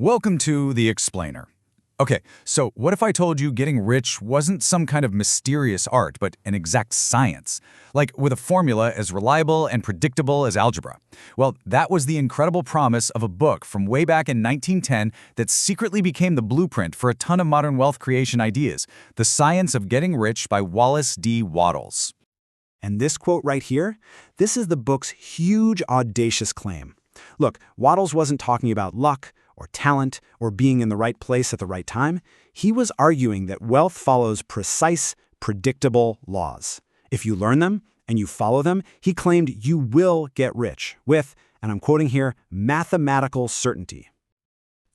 Welcome to The Explainer. Okay, so what if I told you getting rich wasn't some kind of mysterious art, but an exact science? Like with a formula as reliable and predictable as algebra. Well, that was the incredible promise of a book from way back in 1910 that secretly became the blueprint for a ton of modern wealth creation ideas, The Science of Getting Rich by Wallace D. Wattles. And this quote right here, this is the book's huge, audacious claim. Look, Wattles wasn't talking about luck, or talent, or being in the right place at the right time. He was arguing that wealth follows precise, predictable laws. If you learn them and you follow them, he claimed you will get rich with, and I'm quoting here, mathematical certainty.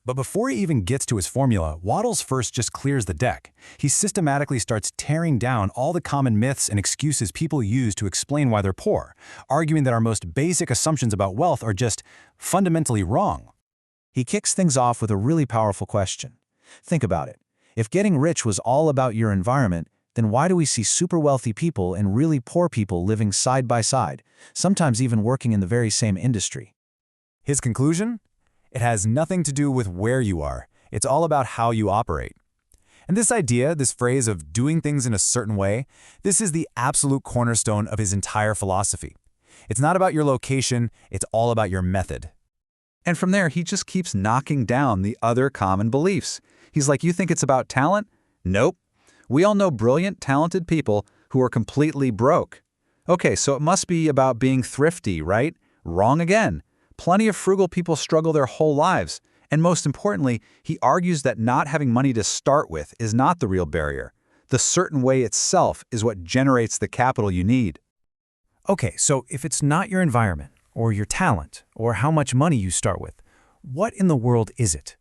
But before he even gets to his formula, Wattles first just clears the deck. He systematically starts tearing down all the common myths and excuses people use to explain why they're poor, arguing that our most basic assumptions about wealth are just fundamentally wrong. He kicks things off with a really powerful question. Think about it. If getting rich was all about your environment, then why do we see super wealthy people and really poor people living side by side, sometimes even working in the very same industry? His conclusion? It has nothing to do with where you are. It's all about how you operate. And this idea, this phrase of doing things in a certain way, this is the absolute cornerstone of his entire philosophy. It's not about your location, it's all about your method. And from there, he just keeps knocking down the other common beliefs. He's like, you think it's about talent? Nope. We all know brilliant, talented people who are completely broke. Okay, so it must be about being thrifty, right? Wrong again. Plenty of frugal people struggle their whole lives. And most importantly, he argues that not having money to start with is not the real barrier. The certain way itself is what generates the capital you need. Okay, so if it's not your environment, or your talent, or how much money you start with, what in the world is it?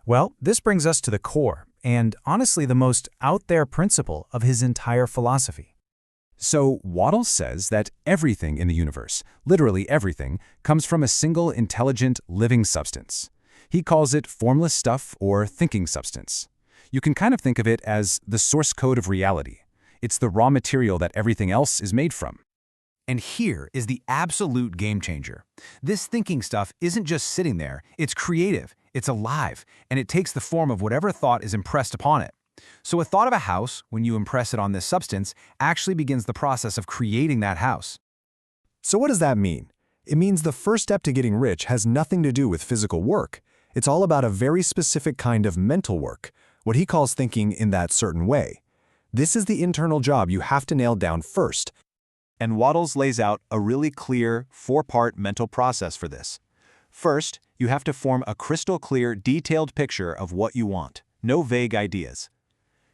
Well, this brings us to the core, and honestly the most out-there principle of his entire philosophy. So Wattles says that everything in the universe, literally everything, comes from a single intelligent, living substance. He calls it formless stuff or thinking substance. You can kind of think of it as the source code of reality. It's the raw material that everything else is made from. And here is the absolute game changer. This thinking stuff isn't just sitting there, it's creative, it's alive, and it takes the form of whatever thought is impressed upon it. So a thought of a house, when you impress it on this substance, actually begins the process of creating that house. So what does that mean? It means the first step to getting rich has nothing to do with physical work. It's all about a very specific kind of mental work, what he calls thinking in that certain way. This is the internal job you have to nail down first. And Wattles lays out a really clear, four-part mental process for this. First, you have to form a crystal clear, detailed picture of what you want, no vague ideas.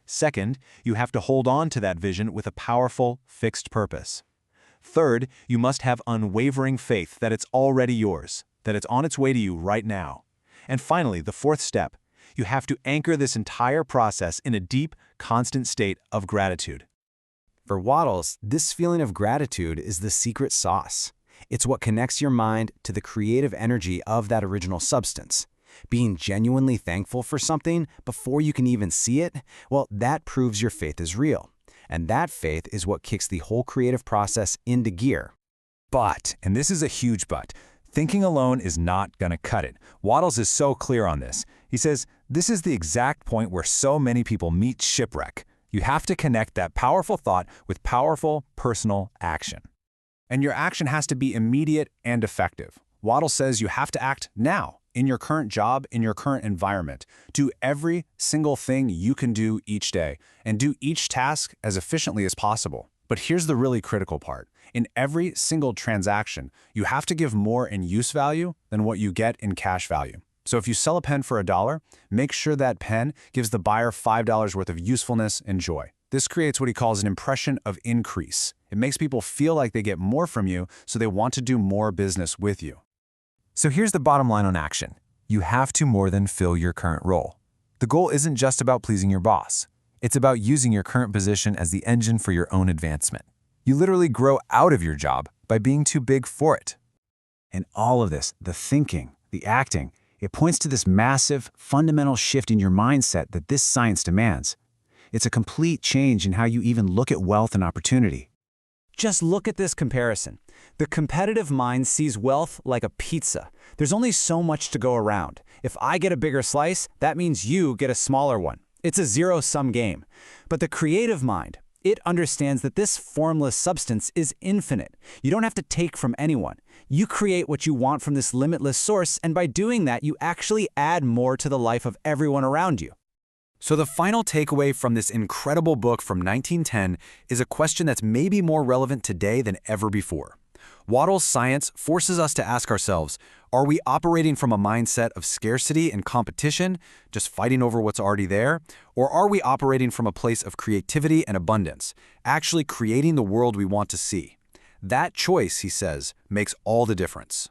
Second, you have to hold on to that vision with a powerful, fixed purpose. Third, you must have unwavering faith that it's already yours, that it's on its way to you right now. And finally, the fourth step, you have to anchor this entire process in a deep, constant state of gratitude. For Wattles, this feeling of gratitude is the secret sauce. It's what connects your mind to the creative energy of that original substance. Being genuinely thankful for something before you can even see it, well, that proves your faith is real. And that faith is what kicks the whole creative process into gear. But, and this is a huge but, thinking alone is not going to cut it. Wattles is so clear on this. He says, this is the exact point where so many people meet shipwreck. You have to connect that powerful thought with powerful personal action. And your action has to be immediate and effective. Wattles says you have to act now, in your current job, in your current environment. Do every single thing you can do each day, and do each task as efficiently as possible. But here's the really critical part. In every single transaction, you have to give more in use value than what you get in cash value. So if you sell a pen for $1, make sure that pen gives the buyer $5 worth of usefulness and joy. This creates what he calls an impression of increase. It makes people feel like they get more from you, so they want to do more business with you. So here's the bottom line on action. You have to more than fill your current role. The goal isn't just about pleasing your boss. It's about using your current position as the engine for your own advancement. You literally grow out of your job by being too big for it. And all of this, the thinking, the acting, it points to this massive, fundamental shift in your mindset that this science demands. It's a complete change in how you even look at wealth and opportunity. Just look at this comparison. The competitive mind sees wealth like a pizza. There's only so much to go around. If I get a bigger slice, that means you get a smaller one. It's a zero-sum game. But the creative mind, it understands that this formless substance is infinite. You don't have to take from anyone. You create what you want from this limitless source, and by doing that, you actually add more to the life of everyone around you. So the final takeaway from this incredible book from 1910 is a question that's maybe more relevant today than ever before. Wattles' science forces us to ask ourselves, are we operating from a mindset of scarcity and competition, just fighting over what's already there? Or are we operating from a place of creativity and abundance, actually creating the world we want to see? That choice, he says, makes all the difference.